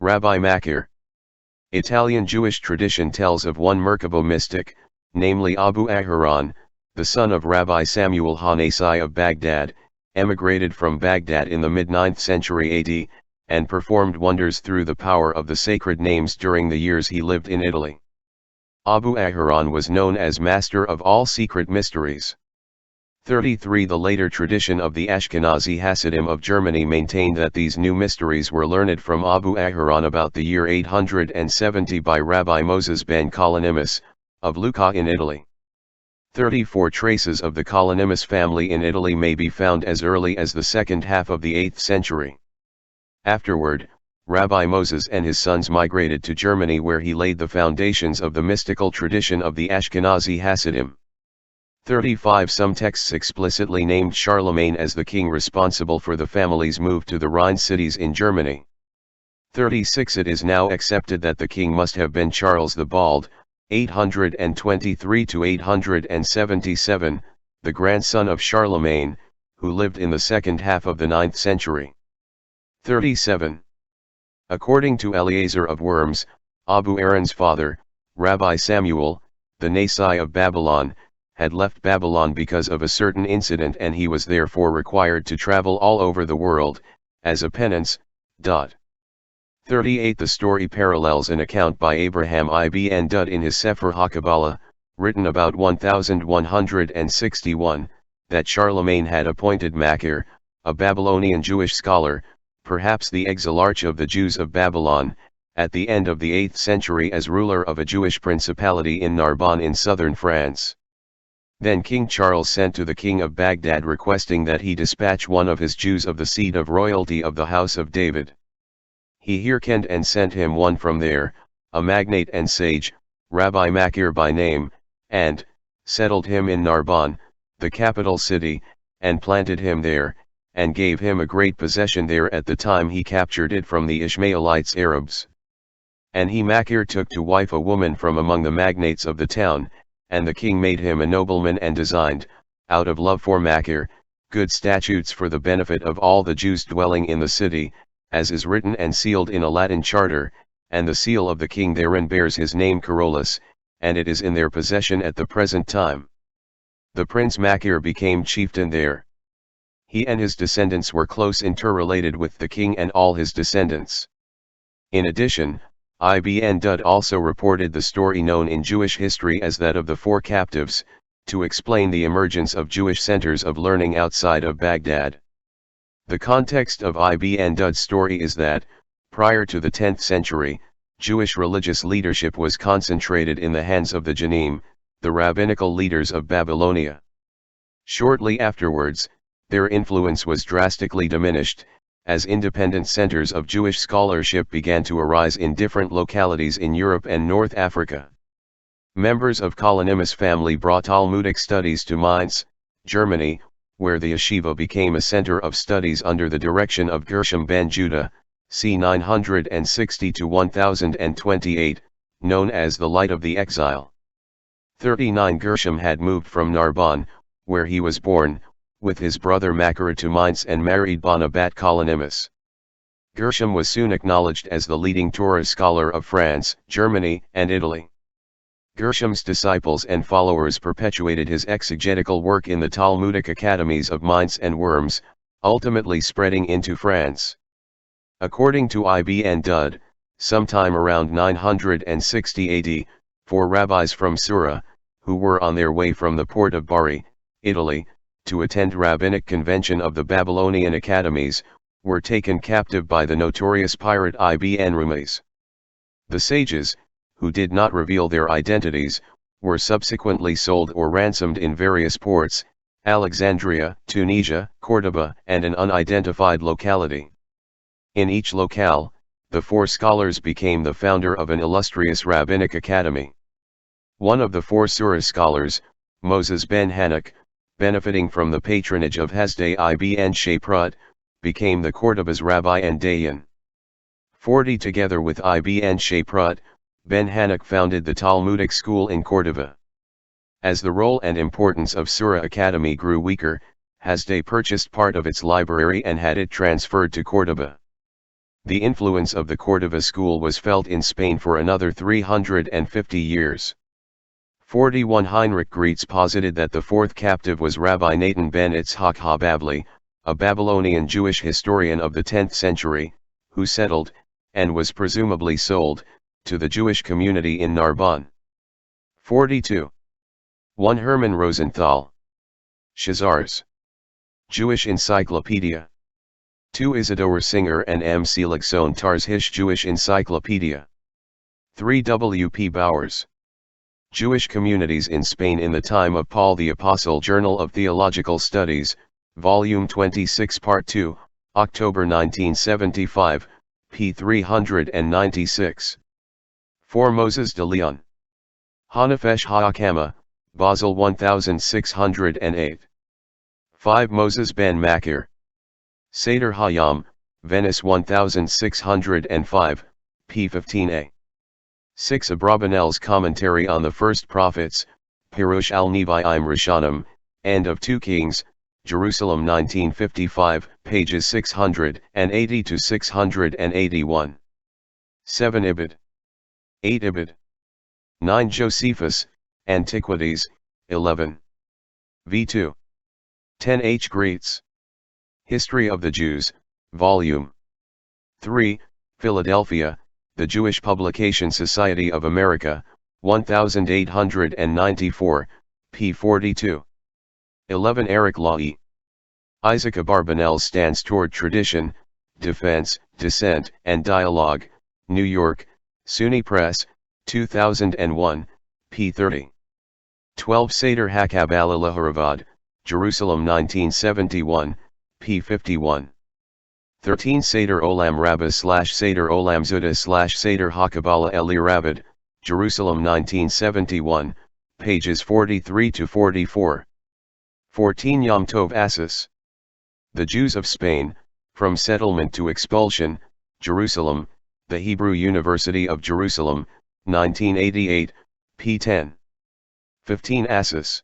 Rabbi Makhir. Italian Jewish tradition tells of one Merkabo mystic, namely Abu Aharon, the son of Rabbi Samuel Hanesi of Baghdad, emigrated from Baghdad in the mid-9th century AD, and performed wonders through the power of the sacred names during the years he lived in Italy. Abu Aharon was known as master of all secret mysteries. 33 The later tradition of the Ashkenazi Hasidim of Germany maintained that these new mysteries were learned from Abu Aharon about the year 870 by Rabbi Moses ben Kalonymus, of Lucca in Italy. 34 Traces of the Kalonymus family in Italy may be found as early as the second half of the 8th century. Afterward, Rabbi Moses and his sons migrated to Germany, where he laid the foundations of the mystical tradition of the Ashkenazi Hasidim. 35 Some texts explicitly named Charlemagne as the king responsible for the family's move to the Rhine cities in Germany. 36 It is now accepted that the king must have been Charles the Bald, 823 to 877, the grandson of Charlemagne, who lived in the second half of the 9th century. 37 According to Eleazar of Worms, Abu Aaron's father, Rabbi Samuel, the Nasi of Babylon, had left Babylon because of a certain incident, and he was therefore required to travel all over the world, as a penance. 38 The story parallels an account by Abraham ibn Dud in his Sefer HaKabbalah, written about 1161, that Charlemagne had appointed Makhir, a Babylonian Jewish scholar, perhaps the exilarch of the Jews of Babylon, at the end of the 8th century as ruler of a Jewish principality in Narbonne in southern France. Then King Charles sent to the king of Baghdad requesting that he dispatch one of his Jews of the seed of royalty of the house of David. He hearkened and sent him one from there, a magnate and sage, Rabbi Makhir by name, and settled him in Narbonne, the capital city, and planted him there, and gave him a great possession there at the time he captured it from the Ishmaelites Arabs. And he Makhir took to wife a woman from among the magnates of the town, and the king made him a nobleman and designed, out of love for Makhir, good statutes for the benefit of all the Jews dwelling in the city, as is written and sealed in a Latin charter, and the seal of the king therein bears his name Carolus, and it is in their possession at the present time. The prince Makhir became chieftain there. He and his descendants were close interrelated with the king and all his descendants. In addition, Ibn Dud also reported the story known in Jewish history as that of the four captives, to explain the emergence of Jewish centers of learning outside of Baghdad. The context of Ibn Dud's story is that, prior to the 10th century, Jewish religious leadership was concentrated in the hands of the Janim, the rabbinical leaders of Babylonia. Shortly afterwards, their influence was drastically diminished, as independent centers of Jewish scholarship began to arise in different localities in Europe and North Africa. Members of Kalonymus family brought Talmudic studies to Mainz, Germany, where the yeshiva became a center of studies under the direction of Gershom ben Judah, c. 960 to 1028, known as the Light of the Exile. 39 Gershom had moved from Narbonne, where he was born, with his brother Makhir to Mainz and married Bana bat Kalonymus. Gershom was soon acknowledged as the leading Torah scholar of France, Germany, and Italy. Gershom's disciples and followers perpetuated his exegetical work in the Talmudic academies of Mainz and Worms, ultimately spreading into France. According to Ibn Dud, sometime around 960 AD, 4 rabbis from Sura, who were on their way from the port of Bari, Italy, to attend rabbinic convention of the Babylonian academies, were taken captive by the notorious pirate Ibn Rumayz. The sages, who did not reveal their identities, were subsequently sold or ransomed in various ports, Alexandria, Tunisia, Cordoba, and an unidentified locality. In each locale, the 4 scholars became the founder of an illustrious rabbinic academy. One of the 4 Surah scholars, Moses ben Hanok, benefiting from the patronage of Hasdai ibn Shaprut, became the Cordoba's rabbi and dayan. 40 Together with Ibn Shaprut, Ben Hanok founded the Talmudic school in Cordoba. As the role and importance of Surah Academy grew weaker, Hasdai purchased part of its library and had it transferred to Cordoba. The influence of the Cordova school was felt in Spain for another 350 years. 41 Heinrich Greitz posited that the fourth captive was Rabbi Natan ben Itzhak HaBabli, a Babylonian Jewish historian of the 10th century, who settled, and was presumably sold, to the Jewish community in Narbonne. 42. 1 Hermann Rosenthal. Shazars. Jewish Encyclopedia. 2 Isidore Singer and M. Seligson Tarzish Jewish Encyclopedia. 3 W. P. Bowers. Jewish Communities in Spain in the Time of Paul the Apostle Journal of Theological Studies, Volume 26 Part 2, October 1975, p. 396. 4 Moses de Leon. Hanefesh Ha'akama, Basel 1608. 5 Moses ben Makhir. Seder Hayam, Venice 1605, p. 15a. 6 Abravanel's Commentary on the First Prophets, Pirush al-Nevi'im Rishonim, End of 2 Kings, Jerusalem 1955, pages 680 to 681. 7 Ibid. 8 Ibid. 9 Josephus, Antiquities, 11. v2. 10 H. Greitz. History of the Jews, Volume 3, Philadelphia, The Jewish Publication Society of America, 1894, p. 42. 11 Eric Laue. Isaac Abarbanel Stands Toward Tradition, Defense, Dissent, and Dialogue, New York, SUNY Press, 2001, p. 30. 12 Seder HaKabbalah Leharavad, Jerusalem 1971, p. 51. 13 Seder Olam Rabbah / Seder Olam Zudah / Seder HaKabbalah Eli Rabbah, Jerusalem 1971, pages 43 to 44. 14 Yom Tov Assis. The Jews of Spain, From Settlement to Expulsion, Jerusalem, The Hebrew University of Jerusalem, 1988, p. 10. 15 Assis.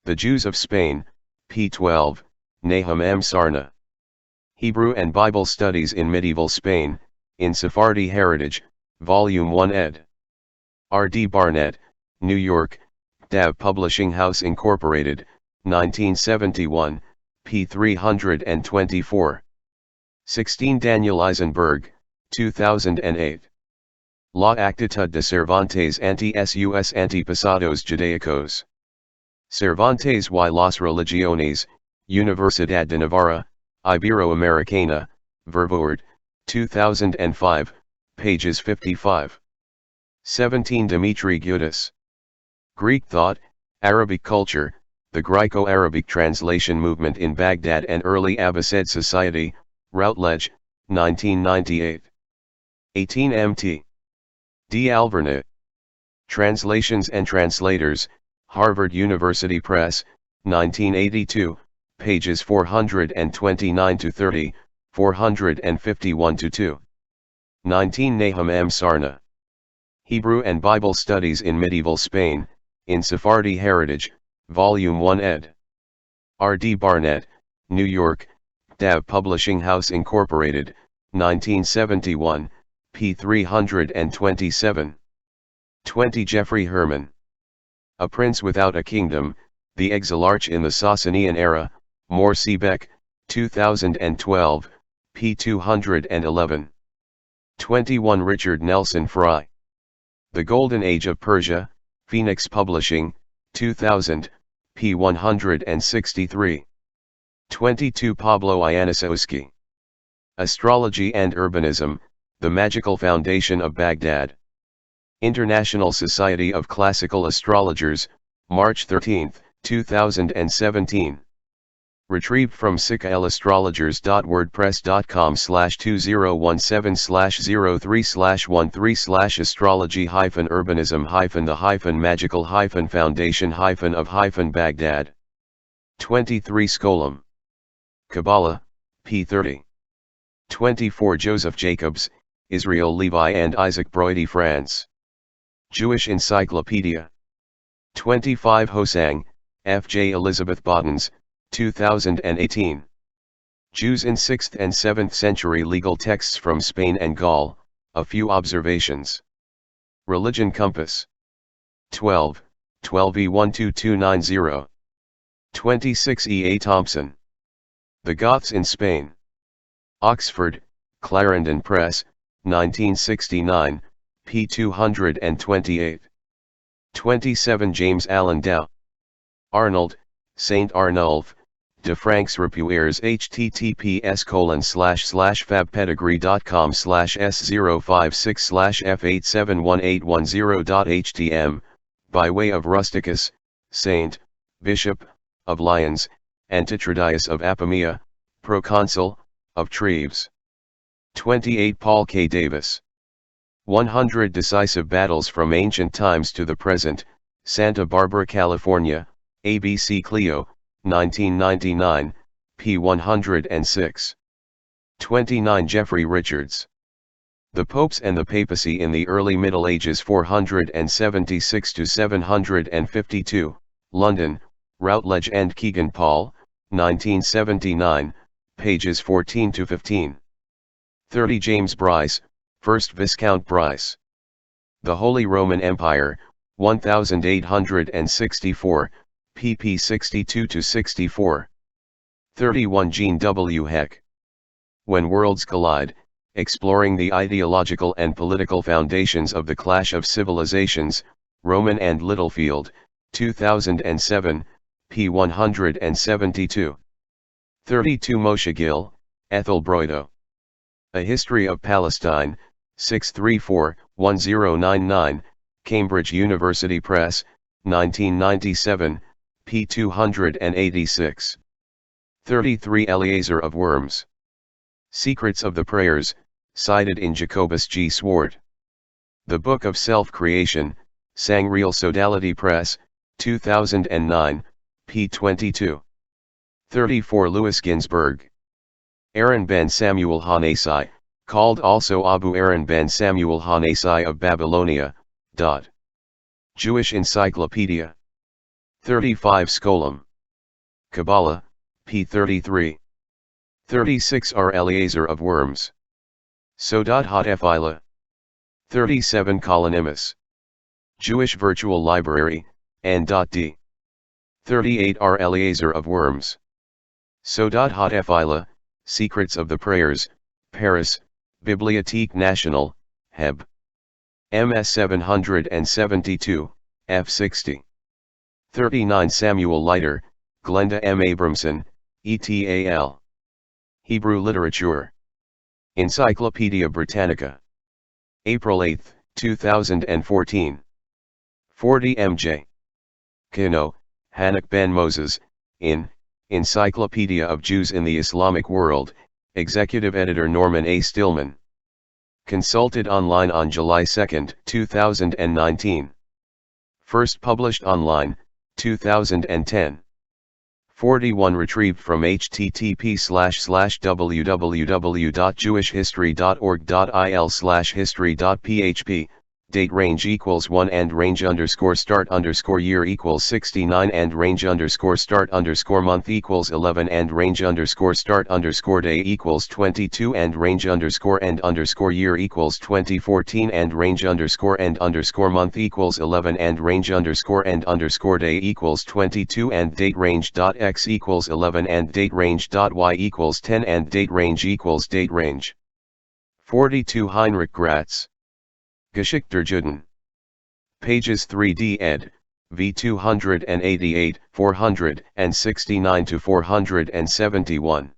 The Jews of Spain, p. 12, Nahum M. Sarna. Hebrew and Bible Studies in Medieval Spain, in Sephardi Heritage, Volume 1 ed. R. D. Barnett, New York, DAV Publishing House Incorporated, 1971, p. 324. 16 Daniel Eisenberg, 2008. La Actitud de Cervantes ante sus antepasados judaicos. Cervantes y las religiones, Universidad de Navarra, Iberoamericana, Verwoerd, 2005, pages 55. 17 Dimitri Gutas. Greek Thought, Arabic Culture, The Greco-Arabic Translation Movement in Baghdad and Early Abbasid Society, Routledge, 1998. 18 M.T. D. Alvernet. Translations and Translators, Harvard University Press, 1982, pages 429 to 30, 451 to 2. 19 Nahum M. Sarna. Hebrew and Bible Studies in Medieval Spain, in Sephardi Heritage, Volume 1 ed. R. D. Barnett, New York, DAV Publishing House Incorporated, 1971, p. 327. 20 Jeffrey Herman. A Prince Without a Kingdom, The Exilarch in the Sasanian Era, Morsi Beck, 2012, p. 211. 21 Richard Nelson Fry. The Golden Age of Persia, Phoenix Publishing, 2000, p. 163. 22 Pablo Iannisowski. Astrology and Urbanism, The Magical Foundation of Baghdad. International Society of Classical Astrologers, March 13, 2017. Retrieved from sikhaelastrologers.wordpress.com/2017/03/13/the-magical-foundation-of-Baghdad. 23 Skolem. Kabbalah, p. 30. 24 Joseph Jacobs, Israel Levi and Isaac Broidy France. Jewish Encyclopedia. 25 Hosang, F. J. Elizabeth Bottens, 2018. Jews in 6th and 7th century legal texts from Spain and Gaul, a few observations. Religion Compass. 12, 12E12290. 26 E. A. Thompson. The Goths in Spain. Oxford, Clarendon Press, 1969, p. 228. 27 James Allen Dow. Arnold, Saint Arnulf, de Franks Repuers https://fabpedigree.com/s056/f871810.htm, by way of Rusticus, Saint, Bishop, of Lyons, Antitradius of Apamea, Proconsul, of Treves. 28 Paul K. Davis. 100 Decisive Battles from Ancient Times to the Present, Santa Barbara, California, ABC Clio, 1999, p. 106. 29 Jeffrey Richards. The Popes and the Papacy in the Early Middle Ages 476 to 752, London, Routledge and Kegan Paul, 1979, pages 14 to 15. 30 James Bryce, 1st Viscount Bryce. The Holy Roman Empire, 1864, pp 62 to 64. 31 Jean W. Heck. When Worlds Collide, Exploring the Ideological and Political Foundations of the Clash of Civilizations, Roman and Littlefield, 2007, p. 172. 32 Moshe Gil, Ethel Broido. A History of Palestine, 634-1099, Cambridge University Press, 1997, p. 286. 33 Eleazar of Worms. Secrets of the Prayers, cited in Jacobus G. Swart. The Book of Self-Creation, Sangreal Sodality Press, 2009, p. 22. 34 Louis Ginsberg. Aaron ben Samuel Hanesi, called also Abu Aaron ben Samuel Hanesi of Babylonia. Jewish Encyclopedia. 35 Scholem. Kabbalah, p. 33. 36 R. Eleazar of Worms. Sodot Hot 37 Colonymus. Jewish Virtual Library, N.D. 38 R. Eleazar of Worms. Sodot Hot Secrets of the Prayers, Paris, Bibliothèque Nationale, Heb. MS 772, f. 60. 39 Samuel Leiter, Glenda M. Abramson, ETAL. Hebrew Literature. Encyclopaedia Britannica. April 8, 2014. 40 MJ. Kino, Hanak Ben Moses, in Encyclopedia of Jews in the Islamic World, Executive Editor Norman A. Stillman. Consulted online on July 2, 2019. First published online, 2010. 41 Retrieved from http://www.jewishhistory.org.il/history.php. Date range equals 1 and range _start _year equals 69 and range _start _month equals 11 and range _start _day equals 22 and range _year equals 2014 and range _month equals 11 and range _day equals 22 and date range.x equals 11 and date range.y equals 10 and date range equals date range. 42 Heinrich Gratz. Geschichte Juden. Pages 3d ed. v 288, 469 to 471.